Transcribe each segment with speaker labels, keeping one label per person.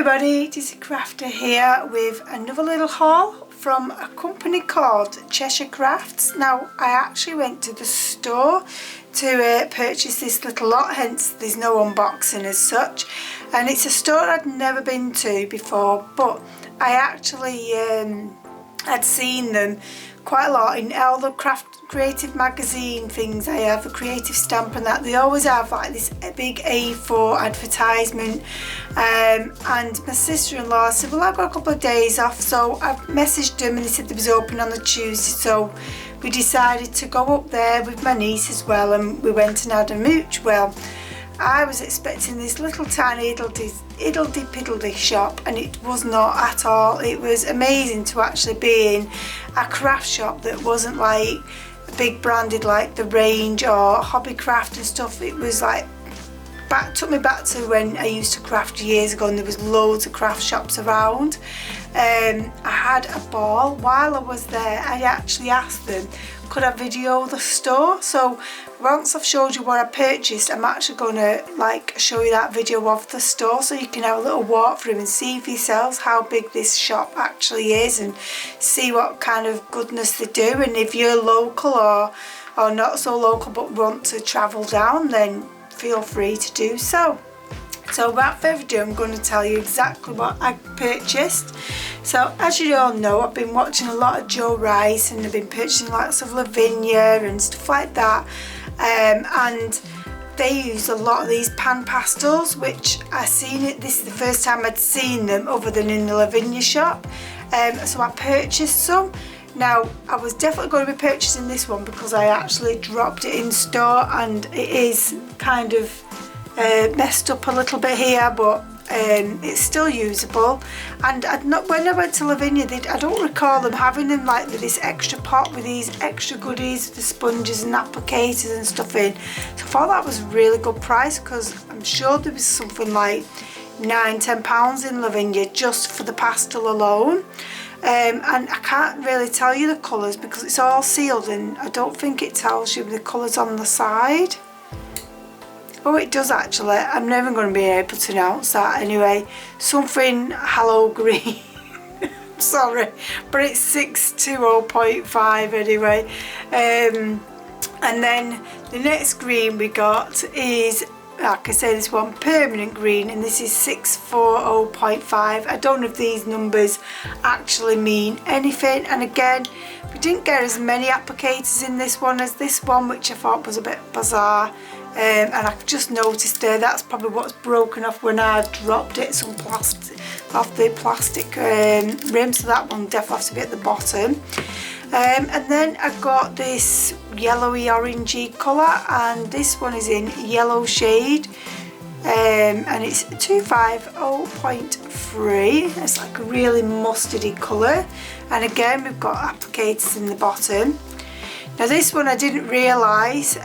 Speaker 1: everybody, it is a crafter here with another little haul from a company called Cheshire Crafts. Now I actually went to the store to purchase this little lot, hence there's no unboxing as such, and it's a store I'd never been to before, but I actually had seen them quite a lot in all the creative magazine things. I have a creative stamp and that they always have like this big A4 advertisement, and my sister-in-law said, well, I've got a couple of days off, so I messaged them and they said they was open on the Tuesday, so we decided to go up there with my niece as well, and we went and had a mooch. Well, I was expecting this little tiny hiddledy shop, and it was not at all. It was amazing to actually be in a craft shop that wasn't like a big branded like The Range or Hobbycraft and stuff. It was like took me back to when I used to craft years ago, and there was loads of craft shops around. I had a ball. While I was there, I actually asked them, could I video the store? So once I've showed you what I purchased, I'm actually going to like show you that video of the store, so you can have a little walk through and see for yourselves how big this shop actually is, and see what kind of goodness they do. And if you're local or not so local but want to travel down, then feel free to do so. So without further ado, I'm going to tell you exactly what I purchased. So as you all know, I've been watching a lot of Joe Rice, and I've been purchasing lots of Lavinia and stuff like that, and they use a lot of these pan pastels, which I seen it. This is the first time I'd seen them other than in the Lavinia shop, so I purchased some. Now I was definitely going to be purchasing this one because I actually dropped it in store, and it is kind of messed up a little bit here, but it's still usable. And when I went to Lavinia, I don't recall them having them like this extra pot with these extra goodies, the sponges and applicators and stuff in. So I thought that was a really good price, because I'm sure there was something like £9–10 in Lavinia just for the pastel alone. And I can't really tell you the colours because it's all sealed, and I don't think it tells you the colours on the side. Oh, it does actually. I'm never going to be able to announce that anyway. Something Hello Green. Sorry, but it's 620.5 anyway. And then the next green we got is, like I say, this one permanent green, and this is 640.5. I don't know if these numbers actually mean anything, and again, we didn't get as many applicators in this one as this one, which I thought was a bit bizarre. And I've just noticed there, that's probably what's broken off when I dropped it, some plastic off the plastic rim, so that one definitely has to be at the bottom. And then I got this yellowy orangey colour, and this one is in yellow shade, and it's 250.3. It's like a really mustardy colour, and again we've got applicators in the bottom. Now this one I didn't realise,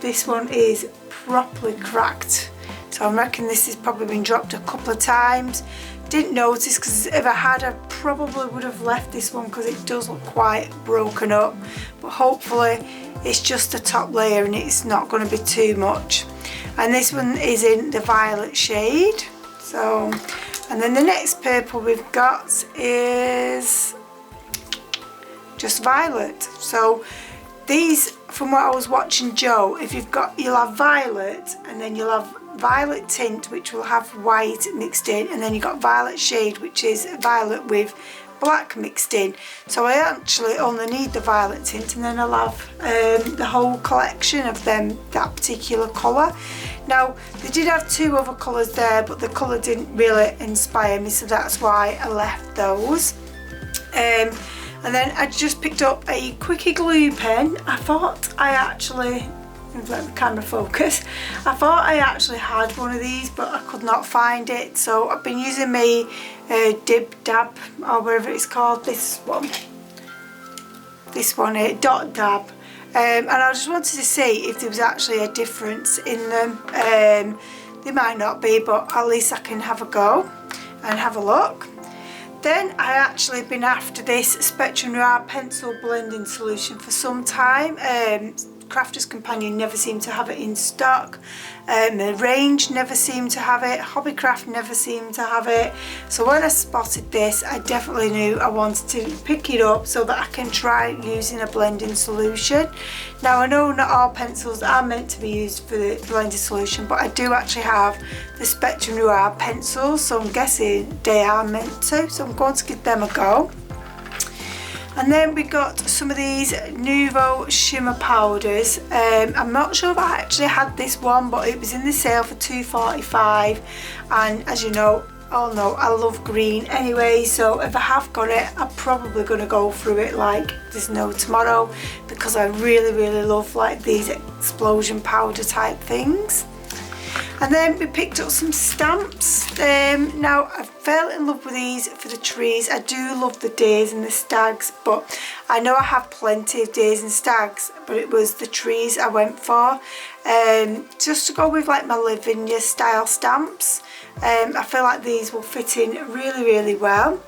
Speaker 1: this one is properly cracked, so I reckon this has probably been dropped a couple of times. Didn't notice, because if I had, I probably would have left this one because it does look quite broken up, but hopefully it's just the top layer and it's not going to be too much. And this one is in the violet shade. So, and then the next purple we've got is just violet. So these, from what I was watching Joe, if you'll have violet, and then you'll have violet tint which will have white mixed in, and then you've got violet shade which is violet with black mixed in. So I actually only need the violet tint, and then I'll have the whole collection of them, that particular colour. Now they did have two other colours there, but the colour didn't really inspire me, so that's why I left those. And then I just picked up a quickie glue pen. I thought I actually, let the camera focus, I thought I actually had one of these, but I could not find it, so I've been using my Dib Dab, or whatever it's called, this one here, Dot Dab, and I just wanted to see if there was actually a difference in them. There might not be, but at least I can have a go and have a look. Then I actually been after this Spectrum Noir pencil blending solution for some time. Crafter's Companion never seemed to have it in stock. The range never seemed to have it. Hobbycraft never seemed to have it. So when I spotted this, I definitely knew I wanted to pick it up so that I can try using a blending solution. Now I know not all pencils are meant to be used for the blending solution, but I do actually have the Spectrum Noir pencils, so I'm guessing they are meant to. So I'm going to give them a go. And then we got some of these Nouveau shimmer powders. I'm not sure if I actually had this one, but it was in the sale for £2.45, and as you know, I love green anyway, so if I have got it, I'm probably going to go through it like there's no tomorrow, because I really love like these explosion powder type things. And then we picked up some stamps. Now I fell in love with these for the trees. I do love the days and the stags, but I know I have plenty of days and stags, but it was the trees I went for. Just to go with like my Lavinia style stamps. I feel like these will fit in really well.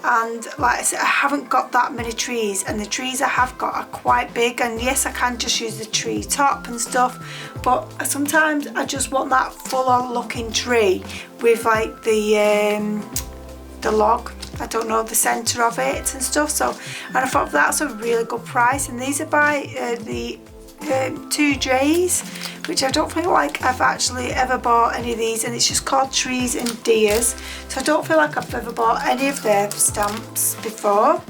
Speaker 1: And like I said, I haven't got that many trees, and the trees I have got are quite big, and yes, I can just use the tree top and stuff, but sometimes I just want that full on looking tree with like the log, I don't know, the centre of it and stuff. So, and I thought that's a really good price, and these are by the 2J's, which I don't feel like I've actually ever bought any of these, and it's just called Trees and Deers, so I don't feel like I've ever bought any of their stamps before.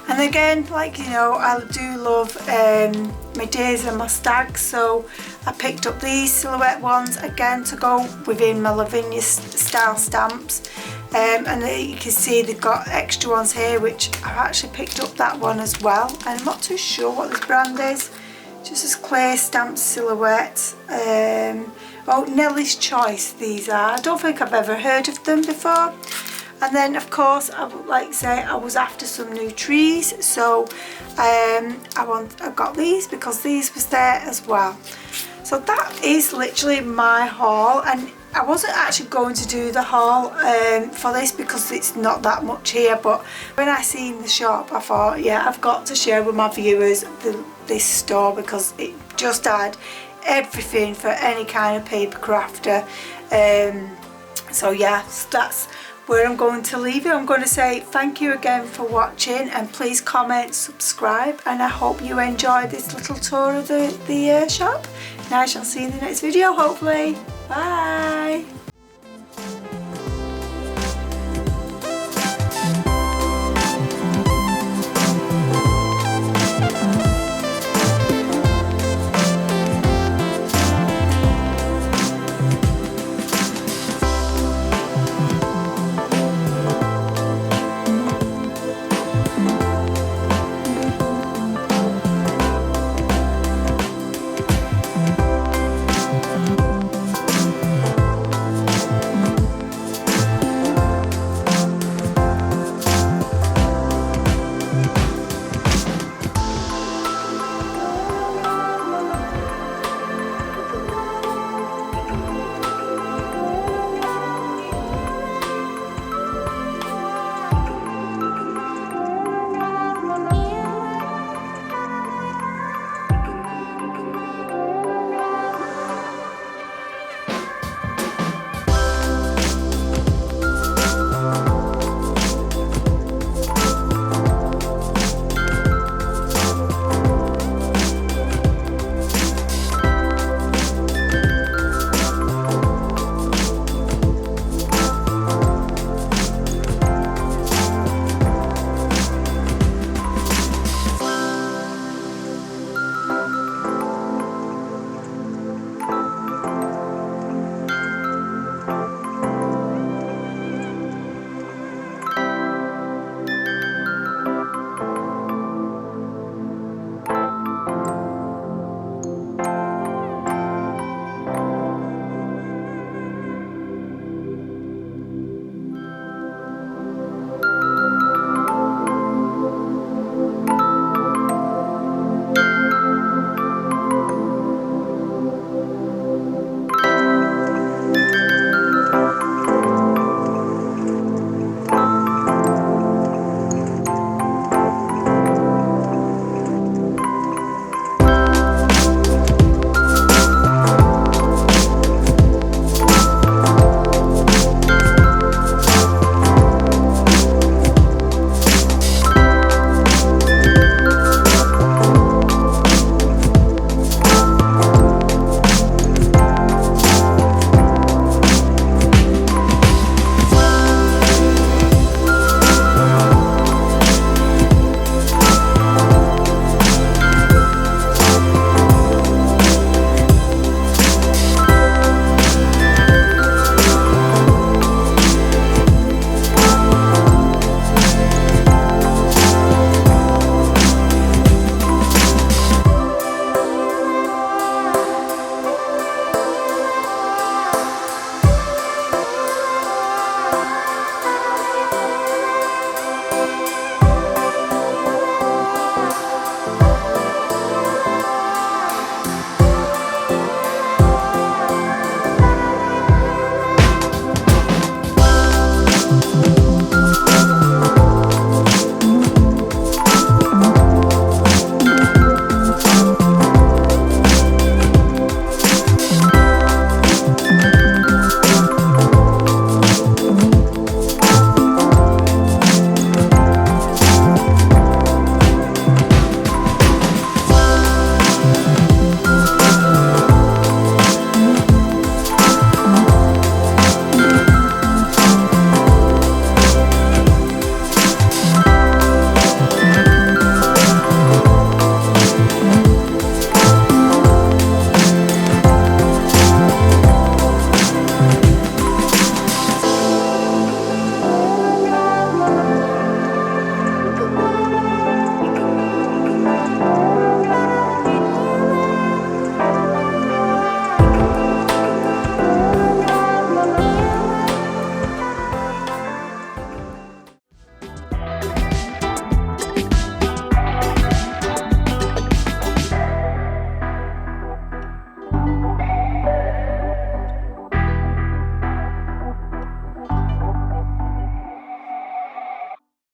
Speaker 1: And again, like, you know, I do love my days and my stags, so I picked up these silhouette ones again to go within my Lavinia style stamps. And you can see they've got extra ones here, which I've actually picked up that one as well, and I'm not too sure what this brand is. Just as Clay Stamp Silhouette. Oh, Nellie's Choice these are. I don't think I've ever heard of them before. And then of course, I would like to say I was after some new trees, so I got these because these was there as well. So that is literally my haul, and I wasn't actually going to do the haul for this because it's not that much here, but when I seen the shop I thought, yeah, I've got to share with my viewers this store because it just had everything for any kind of paper crafter. So yeah, that's where I'm going to leave it. I'm going to say thank you again for watching, and please comment, subscribe, and I hope you enjoyed this little tour of the shop. And I shall see you in the next video, hopefully. Bye!